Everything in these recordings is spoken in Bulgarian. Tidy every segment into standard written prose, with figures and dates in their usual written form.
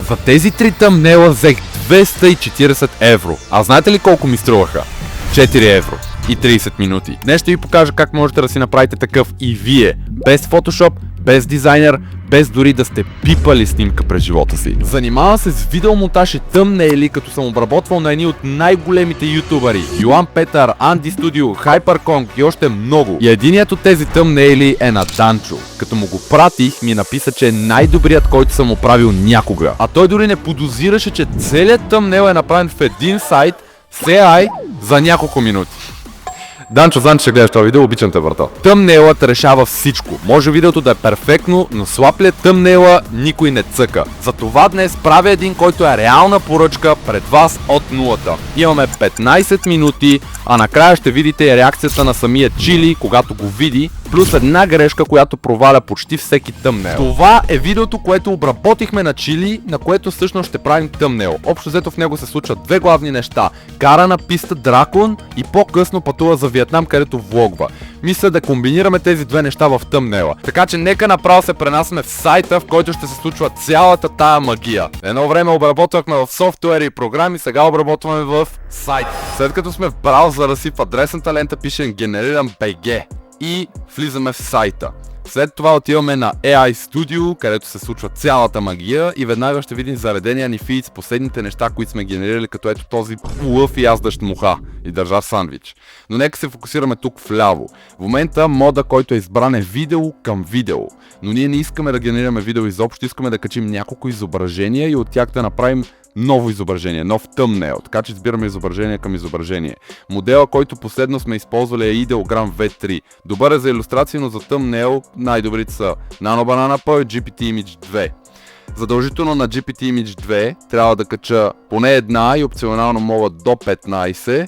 За тези 3 тъмнела взех 240 евро. А знаете ли колко ми струваха? 4 евро и 30 минути. Днес ще ви покажа как можете да си направите такъв и вие. Без Photoshop, без дизайнер, без дори да сте пипали снимка през живота си. Занимавам се с видеомонтаж и тъмнейли, като съм обработвал на едни от най-големите ютубъри. Йоан Петър, Анди Студио, Хайперконг и още много. И единият от тези тъмнейли е на Данчо. Като му го пратих, ми написа, че е най-добрият, който съм оправил някога. А той дори не подозираше, че целият тъмнейл е направен в един сайт, CI, за няколко минути. Данчо, знам, че ще гледаш това видео, обичам те, брато. Тъмнейлът решава всичко. Може видеото да е перфектно, но слаб ли е тъмнейла, никой не цъка. Затова днес правя един, който е реална поръчка пред вас от нулата. Имаме 15 минути, а накрая ще видите реакцията на самия Чили, когато го види, плюс една грешка, която проваля почти всеки тъмнейл. Това е видеото, което обработихме на Чили, на което всъщност ще правим тъмнейл. Общо взето в него се случват две главни неща. Кара на писта дракон и по-късно пътува за Виетнам, където влогва. Мисля да комбинираме тези две неща в тъмнейла. Така че нека направо се пренасяме в сайта, в който ще се случва цялата тая магия. Едно време обработвахме в софтуери и програми, сега обработваме в сайт. След като сме в браузъра си, в адресната лента пишем генерирам BG и влизаме в сайта. След това отиваме на AI Studio, където се случва цялата магия и веднага ще видим заредения ни фид с последните неща, които сме генерирали, като ето този лъв и яздащ муха и държа сандвич. Но нека се фокусираме тук вляво. В момента мода, който е избран, е видео към видео. Но ние не искаме да генерираме видео изобщо, искаме да качим няколко изображения и от тях да направим ново изображение, нов тъмнейл, така че избираме изображение към изображение. Модела, който последно сме използвали е Ideogram V3. Добър е за илюстрация, но за тъмнейл най-добрите са Nano Banana Pro и GPT Image 2. Задължително на GPT Image 2 трябва да кача поне една и опционално мога до 15.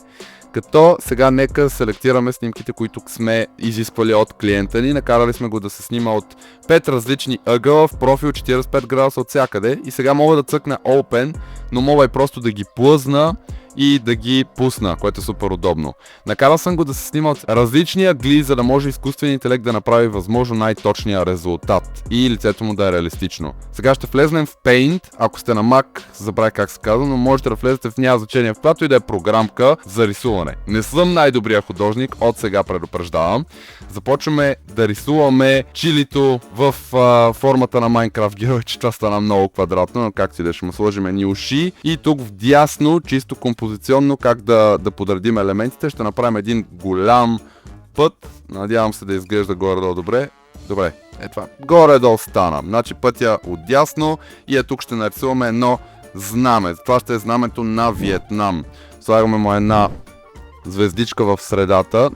Като сега нека селектираме снимките, които сме изисквали от клиента ни. Накарали сме го да се снима от 5 различни ъгъла в профил 45 градуса от всякъде. И сега мога да цъкна Open, но мога и просто да ги плъзна и да ги пусна, което е супер удобно. Накарал съм го да се снима от различни ъгли, за да може изкуственият интелект да направи възможно най-точния резултат и лицето му да е реалистично. Сега ще влезнем в Paint, ако сте на Mac, забравя как се казва, но можете да влезете в няма значение в която и да е програмка за рисуване. Не съм най-добрия художник, от сега предупреждавам. Започваме да рисуваме чилито в формата на Minecraft герой, че това стана много квадратно, но както и да ще му сложим едни уши. И тук вдясно, чисто композиционно, как да подредим елементите, ще направим един голям път. Надявам се да изглежда горе-долу добре. Добре, е това. Горе-долу стана. Значи пътя отдясно и тук ще нарисуваме едно знаме. Това ще е знамето на Виетнам. Слагаме му една звездичка в средата.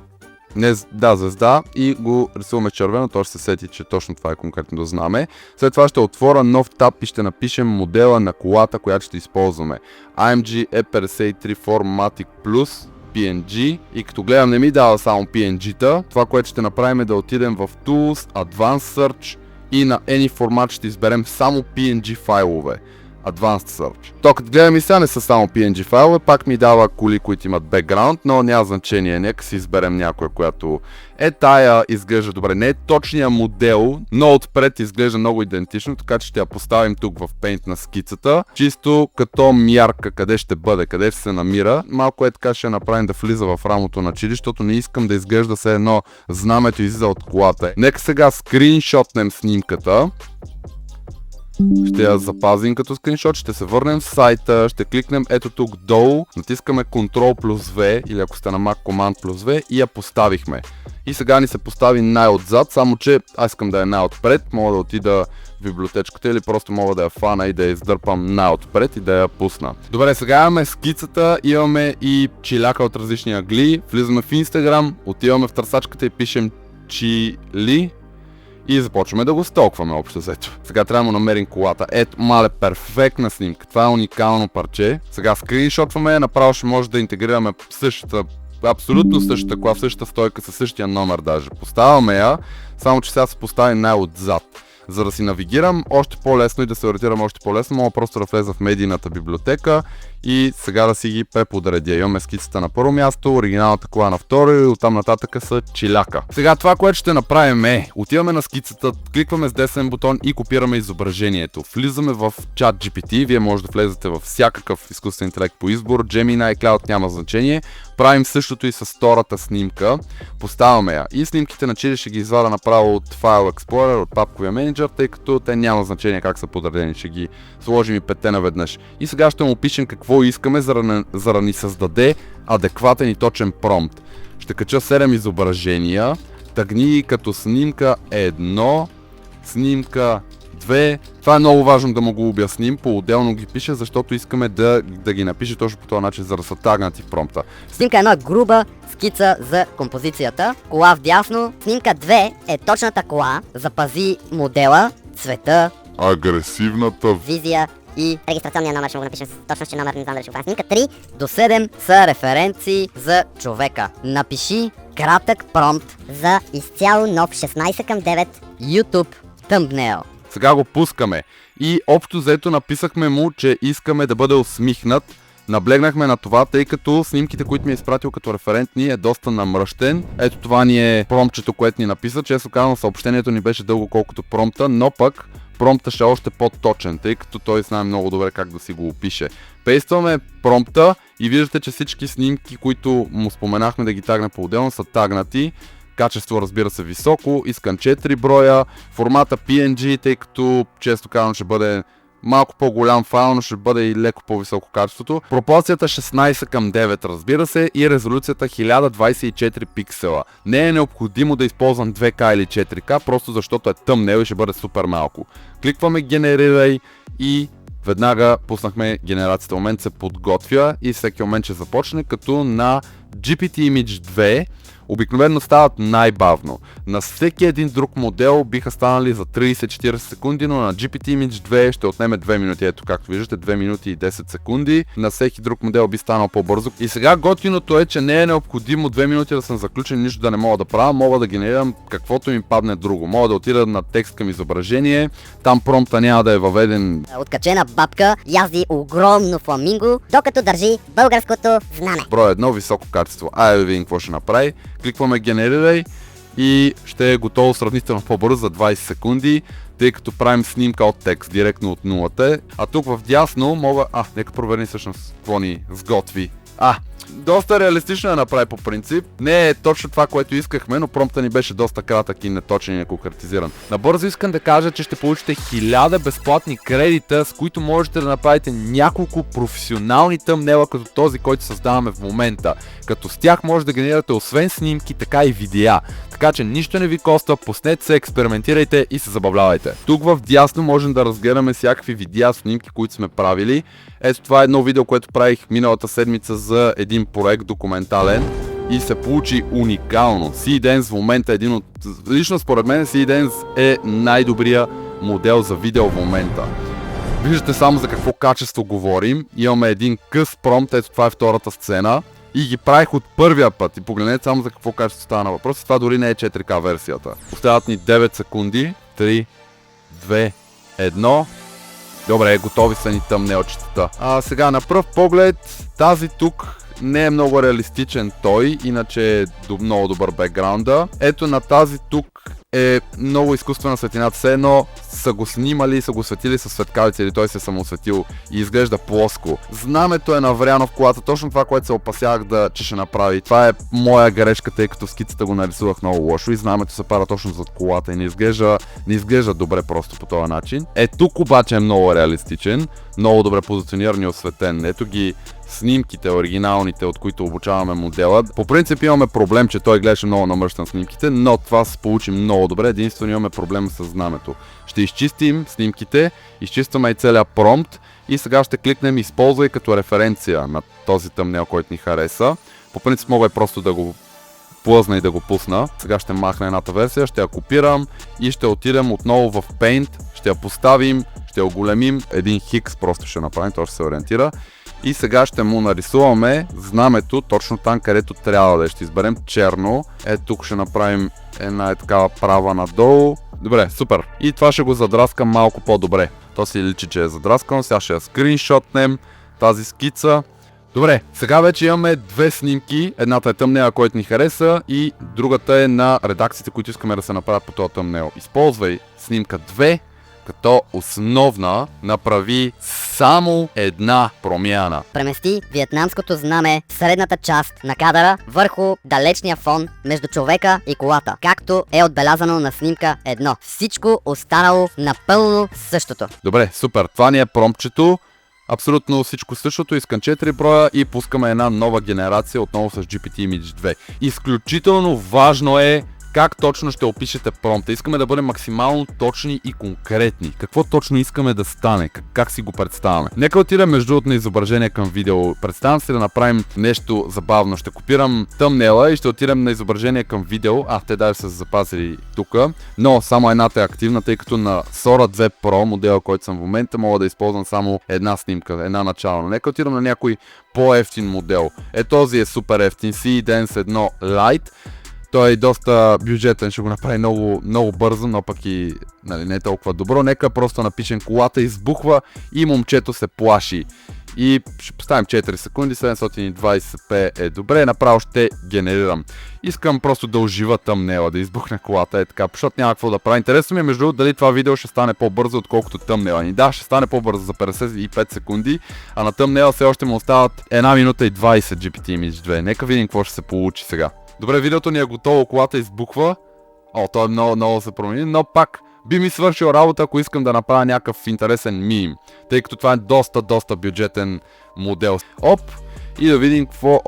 Звезда и го рисуваме червено, то ще се сети, че точно това е конкретно знаме. След това ще отворя нов таб и ще напишем модела на колата, която ще използваме. AMG E53 Formatic Plus PNG и като гледам не ми дава само PNG-та, това, което ще направим е да отидем в Tools, Advanced Search и на Any формат ще изберем само PNG файлове. Advanced Search. То като гледам и сега не са само PNG файлове, пак ми дава коли, които имат бекграунд, но няма значение. Нека си изберем някоя, която е тая, изглежда добре. Не е точния модел, но отпред изглежда много идентично, така че ще я поставим тук в Paint на скицата. Чисто като мярка, къде ще бъде, къде ще се намира. Малко е така ще я направим да влиза в рамото на чили, защото не искам да изглежда се едно знамето излиза от колата. Нека сега скриншотнем снимката. Ще я запазим като скриншот, ще се върнем в сайта, ще кликнем ето тук долу, натискаме Ctrl плюс V или ако сте на Mac Command плюс V и я поставихме. И сега ни се постави най-отзад, само че аз искам да е най-отпред, мога да отида в библиотечката или просто мога да я фана и да я издърпам най-отпред и да я пусна. Добре, сега имаме скицата, имаме и чиляка от различни ъгли, влизаме в Instagram, отиваме в търсачката и пишем Чили. И започваме да го столкваме общо взето. Сега трябва да му намерим колата. Ето, мале, перфектна снимка. Това е уникално парче. Сега скриншотваме, направо ще може да интегрираме същата, абсолютно същата кола, същата стойка със същия номер даже. Поставяме я, само че сега се постави най-отзад. За да си навигирам още по-лесно и да се ориентирам още по-лесно, мога просто да влеза в медийната библиотека и сега да си ги преподредя. Имаме скицата на първо място, оригиналната кола на второ и оттам нататък са чиляка. Сега това, което ще направим е, отиваме на скицата, кликваме с десен бутон и копираме изображението. Влизаме в ChatGPT, вие може да влезете във всякакъв изкуствен интелект по избор, Gemini, Cloud няма значение. Правим същото и с втората снимка, поставяме я и снимките на Чили ще ги извада направо от File Explorer, от папковия менеджер, тъй като те няма значение как са подредени, ще ги сложим и 5 наведнъж. И сега ще му пишем какво искаме, за да ни създаде адекватен и точен промпт. Ще кача 7 изображения, тъгни като снимка 1, снимка 2. Това е много важно да му го обясним, по-отделно ги пише, защото искаме да ги напише точно по този начин, за да са тагнати в промпта. Снимка 1 е груба скица за композицията, кола вдясно. Снимка 2 е точната кола, запази модела, цвета, агресивната визия и регистрационния номер, ще го напишем с точност, че номер не знам дали ще го правим. Снимка 3 до 7 са референции за човека. Напиши кратък промпт за изцяло нов 16 към 9 YouTube thumbnail. Сега го пускаме и общо взето написахме му, че искаме да бъде усмихнат. Наблегнахме на това, тъй като снимките, които ми е изпратил като референтни, е доста намръщен. Ето това ни е промптчето, което ни написа. Често казвам, съобщението ни беше дълго колкото промпта, но пък промпта ще е още по-точен, тъй като той знае много добре как да си го опише. Пействаме промпта и виждате, че всички снимки, които му споменахме да ги тагне по-отделно, са тагнати. Качество, разбира се, високо, искам 4 броя, формата PNG, тъй като често казвам, ще бъде малко по-голям файл, но ще бъде и леко по-високо качеството. Пропорцията 16 към 9, разбира се, и резолюцията 1024 пиксела. Не е необходимо да използвам 2K или 4K, просто защото е тъмнел и ще бъде супер малко. Кликваме генерирай и веднага пуснахме генерацията. В момент се подготвя и всеки момент ще започне, като на GPT Image 2 обикновено стават най-бавно. На всеки един друг модел биха станали за 30-40 секунди, но на GPT Image 2 ще отнеме 2 минути. Ето както виждате, 2 минути и 10 секунди. На всеки друг модел би станал по-бързо. И сега готиното е, че не е необходимо 2 минути да съм заключен, нищо да не мога да правя. Мога да генерирам каквото ми падне друго. Мога да отида на текст към изображение. Там промпта няма да е въведен. Откачена бабка язди огромно фламинго, докато държи българското знаме. Брой 1, високо качество. Айде да видим какво ще направи. Кликваме генерирай и ще е готово сравнително по-бързо за 20 секунди, тъй като правим снимка от текст, директно от нулата. А тук в дясно мога... нека проверим всъщност какво ни сготви. Доста реалистично да направи по принцип. Не е точно това, което искахме, но промпта ни беше доста кратък и неточен и неконкретизиран. Набързо искам да кажа, че ще получите 1000 безплатни кредита, с които можете да направите няколко професионални тъмнела, като този, който създаваме в момента. Като с тях може да генерирате освен снимки, така и видеа. Така че нищо не ви коства, пуснете се, експериментирайте и се забавлявайте. Тук в дясно можем да разгледаме всякакви видеа, снимки, които сме правили. Ето това е едно видео, което правих миналата седмица за един проект документален и се получи уникално. SeeDance в момента е един от... Лично според мен SeeDance е най-добрия модел за видео в момента. Виждате само за какво качество говорим. Имаме един къс промпт, ето това е втората сцена. И ги правих от първия път. И погледнете само за какво качество става на въпрос. Това дори не е 4K версията. Остават ни 9 секунди. 3, 2, 1. Добре, готови са ни тъмнелчетата. Сега на пръв поглед тази тук не е много реалистичен той, иначе е много добър бекграунда. Ето на тази тук е много изкуствена светлина, все едно са го снимали и са го светили с светкавица или той се е самосветил и изглежда плоско. Знамето е навряно в колата, точно това, което се опасявах че ще направи. Това е моя грешка, тъй като в скицата го нарисувах много лошо и знамето се пара точно зад колата и не изглежда добре просто по този начин. Тук обаче е много реалистичен, много добре позициониран и осветен. Ето ги снимките, оригиналните, от които обучаваме модела. По принцип имаме проблем, че той гледаше много намръщан снимките, но това се получи много добре. Единствено имаме проблем с знамето. Ще изчистим снимките, изчистваме и целият промпт и сега ще кликнем използвай като референция на този тъмнел, който ни хареса. По принцип мога просто да го плъзна и да го пусна. Сега ще махна едната версия, ще я копирам и ще отидем отново в Paint, ще я поставим, ще я оголемим, един хикс просто ще направим, то ще се ориентира. И сега ще му нарисуваме знамето точно там, където трябва да е. Ще изберем черно. Тук ще направим една такава права надолу Добре, супер. И това ще го задраскам малко по-добре. То си личи, че е задраскано. Сега ще я скриншотнем тази скица. Добре, сега вече имаме две снимки. Едната е тъмнела, който ни хареса, и другата е на редакциите, които искаме да се направят по този тъмнел. Използвай снимка 2 като основна, направи само една промяна. Премести виетнамското знаме в средната част на кадъра върху далечния фон между човека и колата, както е отбелязано на снимка 1. Всичко останало напълно същото. Добре, супер. Това ни е промпчето. Абсолютно всичко същото. Искам 4 броя и пускаме една нова генерация отново с GPT Image 2. Изключително важно е как точно ще опишете промпта. Искаме да бъдем максимално точни и конкретни. Какво точно искаме да стане? Как си го представяме? Нека отидем между другото на изображение към видео. Представям си да направим нещо забавно. Ще копирам тъмнела и ще отидем на изображение към видео. Те даже са запазили тук. Но само едната е активна, тъй като на Sora 2 Pro, модела, който съм в момента, мога да използвам само една снимка, една начална. Нека отидем на някой по-ефтин модел. Този е супер ефтин. CDance 1 Lite. Той е доста бюджетен, ще го направи много бързо, но пък и не е толкова добро. Нека просто напишем колата избухва и момчето се плаши. И ще поставим 4 секунди, 720p е добре, направо ще генерирам. Искам просто да ожива тъмнела, да избухне колата, е така, защото няма какво да прави. Интересно ми е между другото дали това видео ще стане по-бързо, отколкото тъмнела ни. Да, ще стане по-бързо за 55 секунди, а на тъмнела все още му остават 1 минута и 20 GPT Image 2. Нека видим какво ще се получи сега. Добре, видеото ни е готово, колата избухва. Той много се промени, но пак би ми свършил работа, ако искам да направя някакъв интересен мим, тъй като това е доста бюджетен модел. И да видим какво.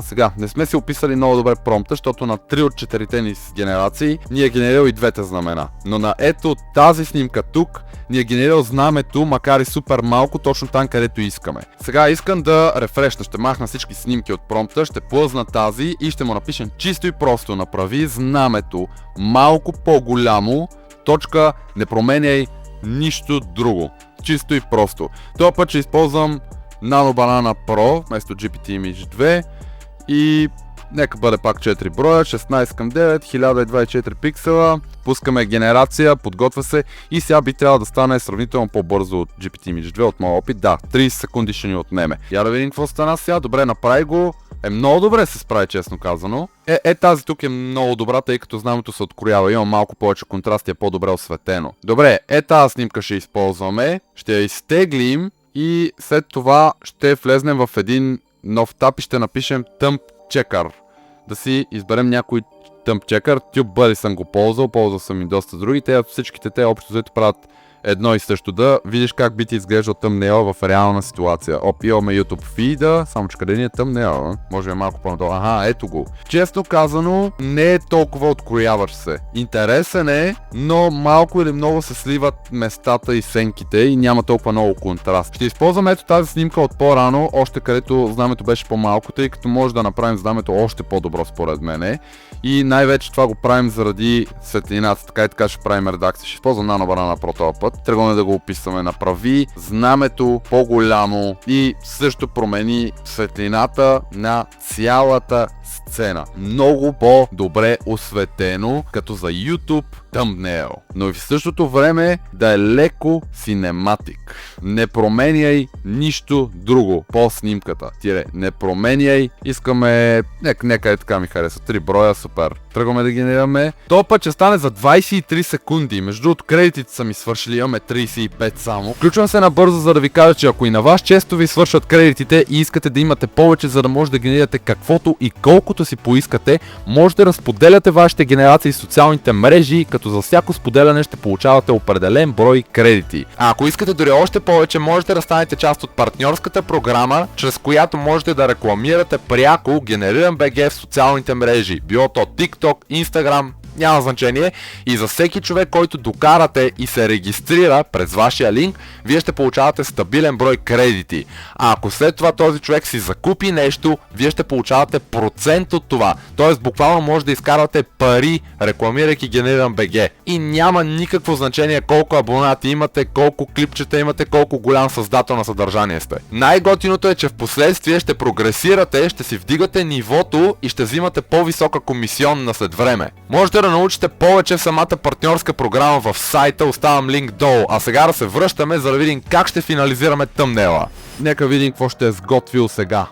Сега, не сме си описали много добре промпта, защото на 3 от 4-те ни генерации ни е генерирал и двете знамена. Но на ето тази снимка тук ни е генерирал знамето, макар и супер малко, точно там, където искаме. Сега искам да рефрешна, ще махна всички снимки от промпта, ще плъзна тази и ще му напишем чисто и просто: направи знамето малко по-голямо, точка, не променяй нищо друго. Чисто и просто. Този път ще използвам Nano Banana Pro вместо GPT Image 2 и нека бъде пак 4 броя, 16:9, 1024 пиксела, пускаме генерация, подготвя се и сега би трябвало да стане сравнително по-бързо от GPT Image 2 от моя опит. Да, 30 секунди ще ни отнеме. Я да видим какво стана сега. Добре, направи го. Много добре се справи, честно казано. Тази тук е много добра, тъй като знамето се откроява. Има малко повече контраст и е по-добре осветено. Добре, тази снимка ще използваме. Ще я изтеглим и след това ще влезнем в един нов таб и ще напишем Thumb Checker. Да си изберем някой Thumb Checker. TubeBuddy съм го ползвал съм и доста други. Всичките те общо взето правят едно и също, да видиш как би ти изглеждал тъмнела в реална ситуация. Имаме YouTube фида, само че къде ни е тъмнела? Може би малко по-надолу. Ето го. Честно казано, не е толкова открояващ се. Интересен е, но малко или много се сливат местата и сенките и няма толкова много контраст. Ще използвам ето тази снимка от по-рано, още където знамето беше по-малко, тъй като може да направим знамето още по-добро според мене. И най-вече това го правим заради светлината, така и така ще правим редакция. Ще използвам Nano Banana Pro този път. Тръгваме да го описваме. Направи знамето по-голямо и също промени светлината на цялата сцена. Много по-добре осветено, като за YouTube thumbnail. Но и в същото време да е леко синематик. Не променяй нищо друго по снимката. Не променяй. Искаме... Нека е така ми хареса. 3 броя, супер. Тръгваме да генерираме. То път ще стане за 23 секунди. Между другото, кредитите са ми свършили. Имаме 35 само. Включвам се набързо, за да ви кажа, че ако и на вас често ви свършат кредитите и искате да имате повече, за да може да генерирате каквото и колкото си поискате, можете да разподеляте вашите генерации в социалните мрежи, като за всяко споделяне ще получавате определен брой кредити. А ако искате дори още повече, можете да станете част от партньорската програма, чрез която можете да рекламирате пряко GeneriranBG в социалните мрежи. Било то TikTok, Instagram, няма значение. И за всеки човек, който докарате и се регистрира през вашия линк, вие ще получавате стабилен брой кредити. А ако след това този човек си закупи нещо, вие ще получавате процент от това. Тоест буквално може да изкарвате пари, рекламирайки GeneriranBG. И няма никакво значение колко абонати имате, колко клипчета имате, колко голям създател на съдържание сте. Най-готиното е, че в последствие ще прогресирате, ще си вдигате нивото и ще взимате по-висока комисионна след време. Можете да научите повече в самата партньорска програма в сайта, оставам линк долу. А сега да се връщаме, за да видим как ще финализираме тъмнела. Нека видим какво ще е сготвил сега.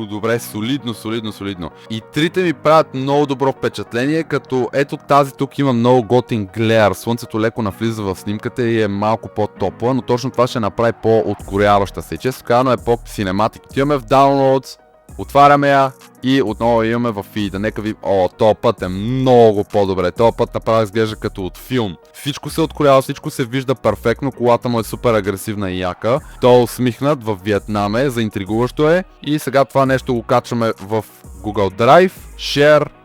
Добре, солидно. И трите ми правят много добро впечатление, като ето тази тук има много готин глеар. Слънцето леко навлиза в снимката и е малко по-топла, но точно това ще направи по-откоряваща се. Често казано е по-синематик. Отиваме в Downloads, отваряме я и отново имаме в фида. Нека ви... този път е много по-добре. Този път направо изглежда като от филм. Всичко се откорява, всичко се вижда перфектно, колата му е супер агресивна и яка. Той е усмихнат в Виетнам, заинтригуващо е. И сега това нещо го качваме в Google Drive,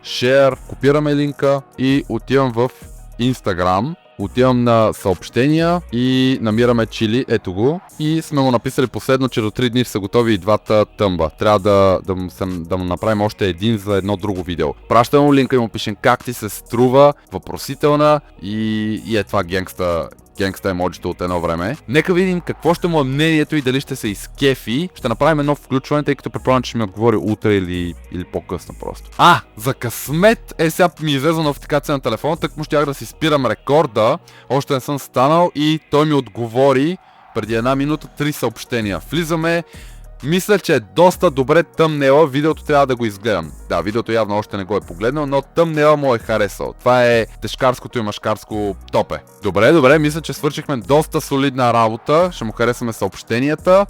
Share, копираме линка и отивам в Instagram. Отивам на съобщения и намираме чили, ето го. И сме му написали последно, че до 3 дни са готови и двата тъмба. Трябва да му направим още един за едно друго видео. Пращаме му линка и му пишем как ти се струва, въпросителна и е това генгста емоджито от едно време. Нека видим какво ще му е мнението и дали ще се изкефи. Ще направим едно включване, тъй като предполагам, че ще ми отговори утре или по-късно просто. За късмет сега ми излезе нотификация на телефона, тък му щях да си спирам рекорда. Още не съм станал и той ми отговори преди една минута 3 съобщения. Влизаме. Мисля, че е доста добре тъмнела, видеото трябва да го изгледам. Да, видеото явно още не го е погледнал, но тъмнела му е харесал. Това е тежкарското и мъжкарско топе. Добре, мисля, че свършихме доста солидна работа. Ще му харесаме съобщенията